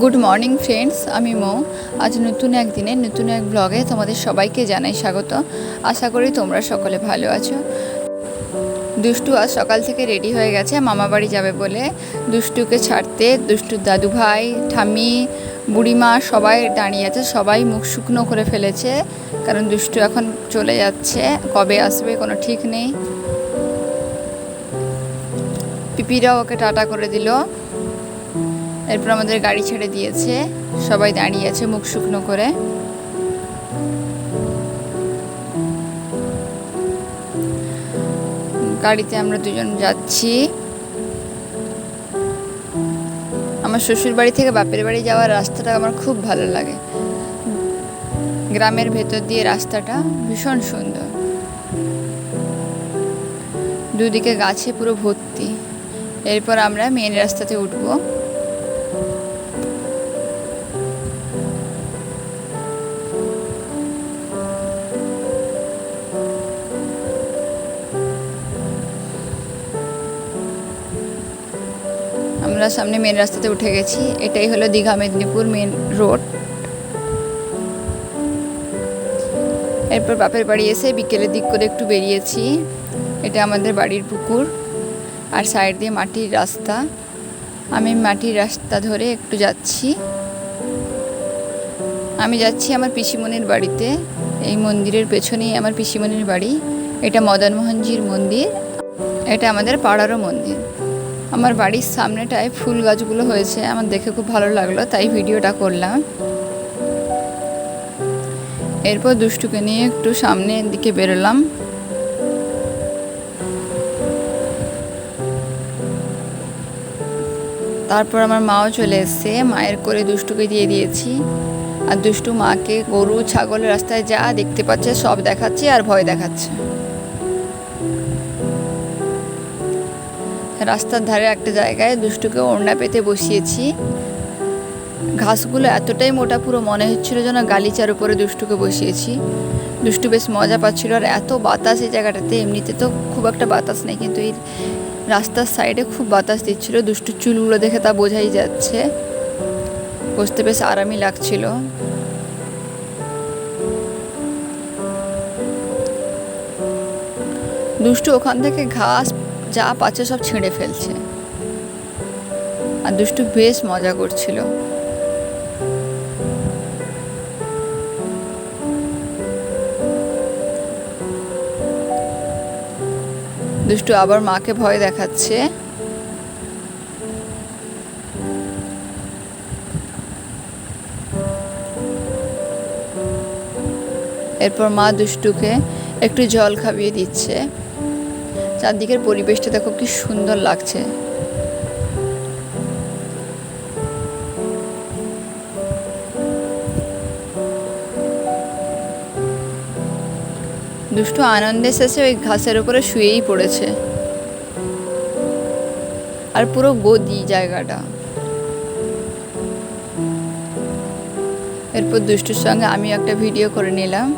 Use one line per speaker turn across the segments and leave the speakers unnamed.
Good morning friends, আমি মো। আজ নতুন এক দিনে নতুন এক ব্লগে তোমাদের সবাইকে জানাই স্বাগত। আশা করি তোমরা সকলে ভালো আছো। দুষ্টু আজ সকাল থেকে রেডি হয়ে গেছে মামা বাড়ি যাবে বলে। দুষ্টুকে ছাড়তে দুষ্টুর দাদু ভাই, ঠাম্মি, বুড়িমা সবাই দাঁড়িয়ে আছে। সবাই মুখ শুকনো করে ফেলেছে, কারণ দুষ্টু এখন চলে যাচ্ছে। কবে আসবে কোনো ঠিক নেই। পিপিরাও ওকে টাটা করে দিল। এরপর আমাদের গাড়ি ছেড়ে দিয়েছে, সবাই দাঁড়িয়ে আছে মুখ শুকনো করে। গাড়িতে আমরা দুজন যাচ্ছি। আমার শ্বশুর বাড়ি থেকে বাপের বাড়ি যাওয়ার রাস্তাটা আমার খুব ভালো লাগে। গ্রামের ভেতর দিয়ে রাস্তাটা ভীষণ সুন্দর, দুদিকে গাছে পুরো ভর্তি। এরপর আমরা মেন রাস্তাতে উঠবো। আমরা সামনে মেন রাস্তাতে উঠে গেছি। এটাই হলো দীঘা মেদিনীপুর মেন রোড। এরপর বাপের বাড়ি এসে বিকেলের দিক করে একটু বেরিয়েছি। এটা আমাদের বাড়ির পুকুর, আর সাইড দিয়ে মাটির রাস্তা। আমি মাটির রাস্তা ধরে একটু যাচ্ছি। আমি যাচ্ছি আমার পিসিমণির বাড়িতে। এই মন্দিরের পেছনেই আমার পিসিমণির বাড়ি। এটা মদনমোহনজির মন্দির, এটা আমাদের পাড়ারও মন্দির। আমার বাড়ির সামনেটায় ফুল গাছগুলো হয়েছে, আমার দেখে খুব ভালো লাগলো, তাই ভিডিওটা করলাম। এরপর দুষ্টুকে নিয়ে একটু সামনের দিকে বেরোলাম। তারপর আমার মাও চলে এসছে, মায়ের করে দুষ্টুকে দিয়ে দিয়েছি। আর দুষ্টু মাকে গরু ছাগলের রাস্তায় যা দেখতে পাচ্ছে সব দেখাচ্ছে আর ভয় দেখাচ্ছে। রাস্তার ধারে একটা জায়গায় দুষ্টুকে ওড়না পেতে বসিয়েছি। ঘাসগুলো এতটাই মোটা, পুরো মনে হচ্ছিল যেন গালিচার উপরে দুষ্টুকে বসিয়েছি। দুষ্টু বেশ মজা পাচ্ছিল। আর এত বাতাস এই জায়গাটাতে, এমনিতে তো খুব একটা বাতাস নেই, কিন্তু এই রাস্তার সাইডে খুব বাতাস দিচ্ছিল। দুষ্টুর চুলগুলো দেখে তা বোঝাই যাচ্ছে। বসতে বেশ আরামই লাগছিল। দুষ্টু ওখান থেকে ঘাস যা পাচ্ছে সব ছিঁড়ে ফেলছে, আর দুষ্টু বেশ মজা করছিল। দুষ্টু আবার মাকে ভয় দেখাচ্ছে। এরপর মা দুষ্টুকে একটু জল খাইয়ে দিচ্ছে। চারদিকের পরিবেশটা দেখো কি সুন্দর লাগছে। দুষ্টু আনন্দের শেষে ওই ঘাসের উপরে শুয়েই পড়েছে। আর পুরো গদি জায়গাটা। এরপর দুষ্টুর সঙ্গে আমি একটা ভিডিও করে নিলাম।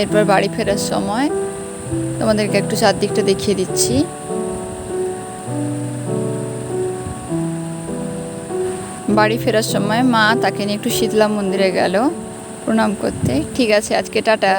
এরপর বাড়ি ফেরার সময় তোমাদেরকে একটু চারদিকটা দেখিয়ে দিচ্ছি। বাড়ি ফেরার সময় মা তাকে নিয়ে একটু শীতলা মন্দিরে গেল প্রণাম করতে। ঠিক আছে, আজকে টাটা।